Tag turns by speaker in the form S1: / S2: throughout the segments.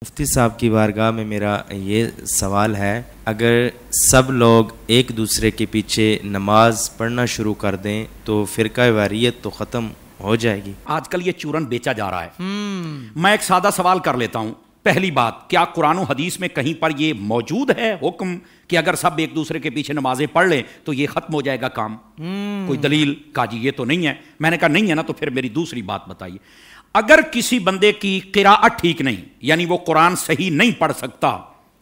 S1: مفتی صاحب کی بارگاہ میں میرا یہ سوال ہے، اگر سب لوگ ایک دوسرے کے پیچھے نماز پڑھنا شروع کر دیں تو فرقہ واریت تو ختم ہو جائے گی؟
S2: آج کل یہ چورن بیچا جا رہا ہے۔ میں ایک سادہ سوال کر لیتا ہوں۔ پہلی بات، کیا قرآن و حدیث میں کہیں پر یہ موجود ہے حکم کہ اگر سب ایک دوسرے کے پیچھے نمازیں پڑھ لیں تو یہ ختم ہو جائے گا کام؟ کوئی دلیل؟ کہا جی یہ تو نہیں ہے۔ میں نے کہا نہیں ہے نا، تو پھر میری دوسری بات بتائیے، اگر کسی بندے کی قراءت ٹھیک نہیں، یعنی وہ قرآن صحیح نہیں پڑھ سکتا،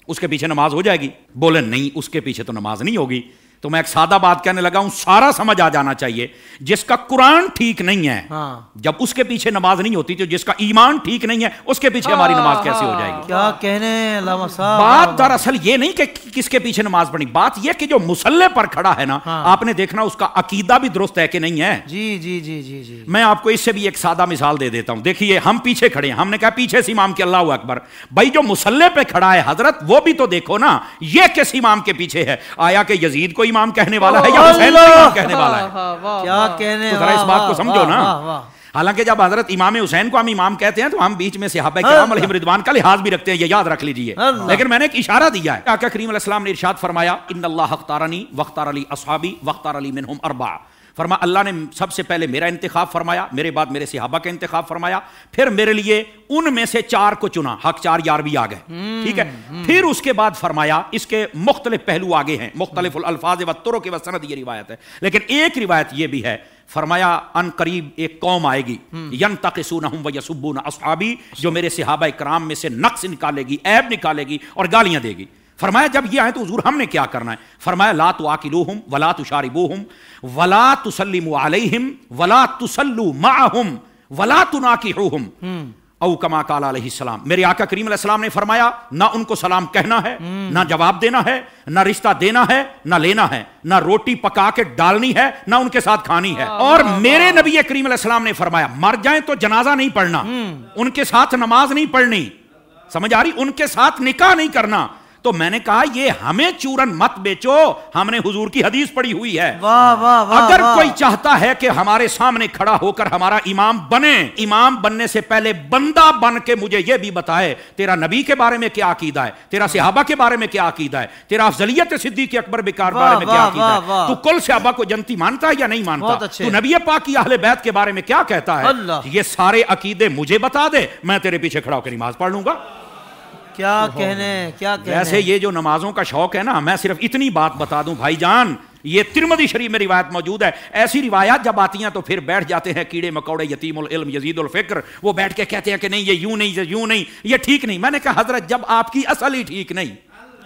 S2: اس کے پیچھے نماز ہو جائے گی؟ بولے نہیں، اس کے پیچھے تو نماز نہیں ہوگی۔ تو میں ایک سادہ بات کہنے لگا ہوں، سارا سمجھ آ جانا چاہیے۔ جس کا قرآن ٹھیک نہیں ہے، جب اس کے پیچھے نماز نہیں ہوتی، تو جس کا ایمان ٹھیک نہیں ہے اس کے پیچھے ہماری نماز کیسے ہو جائے گی؟
S3: کیا کہنے علامہ صاحب۔
S2: بات دراصل یہ نہیں کہ کس کے پیچھے نماز پڑھنی، بات یہ کہ جو مصلی پر کھڑا ہے نا، آپ نے دیکھنا اس کا عقیدہ بھی درست ہے کہ نہیں ہے۔
S3: جی جی جی جی جی
S2: میں آپ کو اس سے بھی ایک سادہ مثال دے دیتا ہوں۔ دیکھیے، ہم پیچھے کھڑے ہیں، ہم نے کہا پیچھے سے امام کے اللہ اکبر، بھائی جو مصلی پہ کھڑا ہے حضرت، وہ بھی تو دیکھو نا، یہ کس امام کے پیچھے ہے؟ آیا کہ یزید کو امام کہنے والا ہے یا حسین کو امام کہنے والا ہے؟
S3: کیا کہنے،
S2: تو ذرا اس بات کو سمجھو نا۔ حالانکہ جب حضرت امام حسین کو ہم امام کہتے ہیں تو ہم بیچ میں صحابہ کرام علیہم رضوان کا لحاظ بھی رکھتے ہیں، یہ یاد رکھ لیجئے۔ لیکن میں نے ایک اشارہ دیا ہے، آقا کریم علیہ السلام نے ارشاد فرمایا، ان اللہ اختارنی واختار لی اصحابی واختار لی منہم اربعہ۔ فرما اللہ نے سب سے پہلے میرا انتخاب فرمایا، میرے بعد میرے صحابہ کا انتخاب فرمایا، پھر میرے لیے ان میں سے 4 کو چنا، حق 4 یار بھی آ گئے، ٹھیک ہے۔ پھر اس کے بعد فرمایا، اس کے مختلف پہلو آگے ہیں، مختلف الالفاظ والطرق والسند، یہ روایت ہے، لیکن ایک روایت یہ بھی ہے، فرمایا ان قریب ایک قوم آئے گی، ینتقصونہم ویسبون اصحابی، جو میرے صحابہ کرام میں سے نقص نکالے گی، عیب نکالے گی اور گالیاں دے گی۔ فرمایا جب یہ آئے تو حضور ہم نے کیا کرنا ہے؟ فرمایا لا تواکلوہم ولا تشاربوہم ولا تسلموا علیہم ولا تسلوا معہم ولا تناکحوہم، او کما قال علیہ السلام۔ میرے آقا کریم علیہ السلام نے فرمایا، نہ ان کو سلام کہنا ہے، نہ جواب دینا ہے، نہ رشتہ دینا ہے، نہ لینا ہے، نہ روٹی پکا کے ڈالنی ہے، نہ ان کے ساتھ کھانی ہے۔ اور میرے نبی کریم علیہ السلام نے فرمایا، مر جائیں تو جنازہ نہیں پڑھنا، ان کے ساتھ نماز نہیں پڑھنی، سمجھ آ رہی؟ ان کے ساتھ نکاح نہیں کرنا۔ تو میں نے کہا یہ ہمیں چورن مت بیچو، ہم نے حضور کی حدیث پڑھی ہوئی ہے۔ اگر کوئی چاہتا ہے کہ ہمارے سامنے کھڑا ہو کر ہمارا امام بنے، امام بننے سے پہلے بندہ بن کے مجھے یہ بھی بتائے تیرا نبی کے بارے میں کیا عقیدہ ہے، تیرا صحابہ کے بارے میں کیا عقیدہ ہے، تیرا افضلیت صدیق اکبر بکار بارے میں کیا عقیدہ ہے، تو کل صحابہ کو جنتی مانتا ہے یا نہیں مانتا، تو نبی پاک کی اہل بیت کے بارے میں کیا کہتا ہے، یہ سارے عقیدے مجھے بتا دے، میں تیرے پیچھے کھڑا ہو کے نماز پڑھ لوں گا۔
S3: کیا کہنے، کیا کہنے۔
S2: ویسے یہ جو نمازوں کا شوق ہے نا، میں صرف اتنی بات بتا دوں بھائی جان، یہ ترمذی شریف میں روایت موجود ہے، ایسی روایات جب آتی ہیں تو پھر بیٹھ جاتے ہیں کیڑے مکوڑے، یتیم العلم یزید الفکر، وہ بیٹھ کے کہتے ہیں کہ نہیں یہ یوں نہیں، یہ یوں نہیں، یہ ٹھیک نہیں۔ میں نے کہا حضرت جب آپ کی اصل ہی ٹھیک نہیں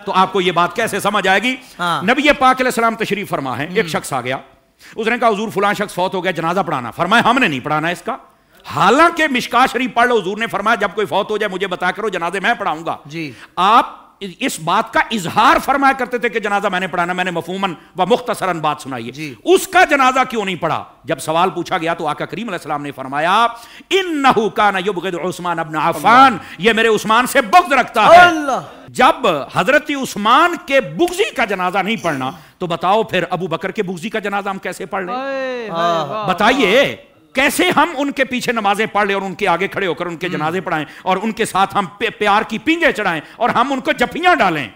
S2: تو آپ کو یہ بات کیسے سمجھ آئے گی؟ نبی پاک علیہ السلام تشریف فرما ہے، ایک شخص آ گیا، اس نے کہا حضور فلاں شخص فوت ہو گیا، جنازہ پڑھانا۔ فرمایا ہم نے نہیں پڑھانا اس کا، حالانکہ مشکات شریف پڑھ لو، حضور نے فرمایا جب کوئی فوت ہو جائے مجھے بتا کرو، جنازے میں پڑھاؤں گا۔
S3: جی
S2: آپ اس بات کا اظہار فرمایا کرتے تھے کہ جنازہ میں نے پڑھانا، میں نے مفہوماً و مختصراً بات سنائی ہے، اس کا جنازہ کیوں نہیں پڑھا؟ جب سوال پوچھا گیا تو آقا کریم علیہ السلام نے فرمایا، انہ کان یبغض عثمان ابن عفان، یہ میرے عثمان سے بغض رکھتا ہے۔ جب حضرت عثمان کے بغضی کا جنازہ نہیں پڑھنا تو بتاؤ پھر ابو بکر کے بغضی کا جنازہ ہم کیسے پڑھ لیں؟ بتائیے کیسے ہم ان کے پیچھے نمازیں پڑھ لیں اور ان کے آگے کھڑے ہو کر ان کے جنازے پڑھائیں اور ان کے ساتھ ہم پیار کی پینگیں چڑھائیں اور ہم ان کو جفیاں ڈالیں؟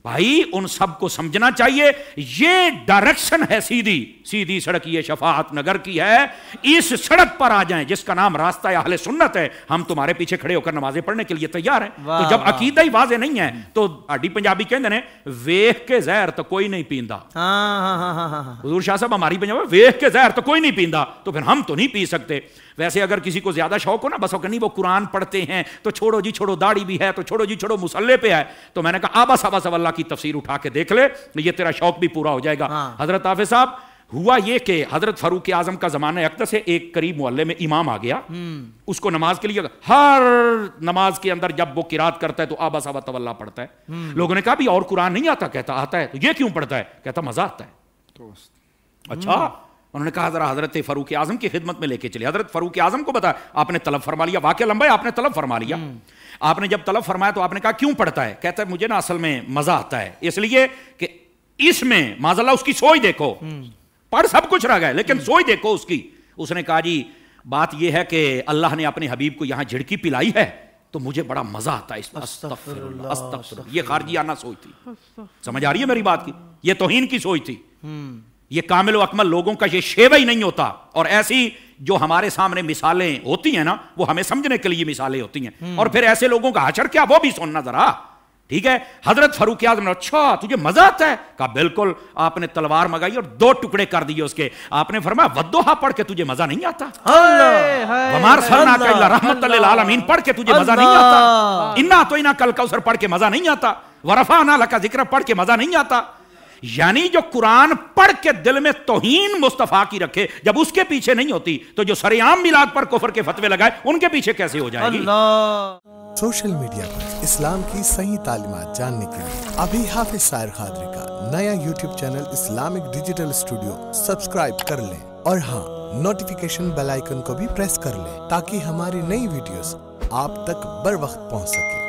S2: بھائی ان سب کو سمجھنا چاہیے، یہ ڈائریکشن ہے سیدھی سیدھی سڑک، یہ شفاعت نگر کی ہے، اس سڑک پر آ جائیں جس کا نام راستہ اہل سنت ہے، ہم تمہارے پیچھے کھڑے ہو کر نمازیں پڑھنے کے لیے تیار ہیں۔ تو جب عقیدہ ہی واضح نہیں ہے تو آڈی پنجابی کہندے نے ویکھ کے زہر تو کوئی نہیں پیندا۔ حضور شاہ صاحب ہماری پنجابی ویکھ کے زہر تو کوئی نہیں پیندا، تو پھر ہم تو نہیں پی سکتے۔ ویسے اگر کسی کو زیادہ شوق ہو نا، بس نہیں وہ قرآن پڑھتے ہیں تو چھوڑو جی چھوڑو، داڑھی بھی ہے تو چھوڑو جی چھوڑو، مصلی پہ ہے، تو میں نے کہا آبا صاحب اللہ کی تفسیر اٹھا کے دیکھ لے، یہ تیرا شوق بھی پورا ہو جائے گا۔ حضرت حافظ صاحب ہوا یہ کہ حضرت فاروق اعظم کا زمانہ اقدس ہے، ایک قریب محلے میں امام آ گیا، اس کو نماز کے لیے ہر نماز کے اندر جب وہ قرات کرتا ہے تو آبا صاحب تولا پڑھتا ہے۔ لوگوں نے کہا بھی اور قرآن نہیں آتا؟ کہتا آتا ہے۔ تو یہ کیوں پڑھتا ہے؟ کہتا مزہ آتا ہے۔ اچھا، انہوں نے کہا ذرا حضرت فاروق اعظم کی خدمت میں لے کے چلے۔ حضرت فاروق اعظم کو بتا، آپ نے طلب فرما لیا، واقعہ لمبا ہے، آپ نے طلب فرما لیا۔ آپ نے جب طلب فرمایا تو آپ نے کہا کیوں پڑھتا ہے؟ کہتا ہے مجھے نا اصل میں مزہ آتا ہے، اس لیے کہ اس میں معاذ اللہ اس کی سوچ دیکھو، پڑھ سب کچھ رہ گئے لیکن سوچ دیکھو اس کی۔ اس نے کہا جی بات یہ ہے کہ اللہ نے اپنے حبیب کو یہاں جھڑکی پلائی ہے تو مجھے بڑا مزہ آتا ہے اس میں استغفر اللہ استغفر اللہ. یہ خارجیانہ سوچ تھی, سمجھ آ رہی ہے میری بات کی, یہ توہین کی سوچ تھی. یہ کامل و اکمل لوگوں کا یہ شیوہ ہی نہیں ہوتا. اور ایسی جو ہمارے سامنے مثالیں ہوتی ہیں نا, وہ ہمیں سمجھنے کے لیے مثالیں ہوتی ہیں, اور پھر ایسے لوگوں کا حشر کیا وہ بھی سننا ذرا, ٹھیک ہے. حضرت فاروق اعظم نے, اچھا تجھے مزہ آتا ہے, کہا بالکل. آپ نے تلوار منگائی اور 2 ٹکڑے کر دیے اس کے. آپ نے فرمایا والضحیٰ پڑھ کے تجھے مزہ نہیں آتا, وما ارسلناک الا رحمۃ للعالمین پڑھ کے تجھے مزہ نہیں آتا, انا اعطیناک الکوثر پڑھ کے مزہ نہیں آتا, ورفعنا لک ذکرک پڑھ کے مزہ نہیں آتا. یعنی جو قرآن پڑھ کے دل میں توہین مصطفیٰ کی رکھے, جب اس کے پیچھے نہیں ہوتی تو جو سر عام میلاد پر کفر کے فتوے لگائے ان کے پیچھے کیسے ہو جائے گی.
S4: سوشل میڈیا پر اسلام کی صحیح تعلیمات جاننے کے لیے ابھی حافظ سائر قادری کا نیا YouTube channel Islamic digital studio subscribe کر لیں, اور ہاں نوٹیفیکیشن بیل آئیکن کو بھی پریس کر لیں تاکہ ہماری نئی ویڈیوز آپ تک بر وقت پہنچ سکے.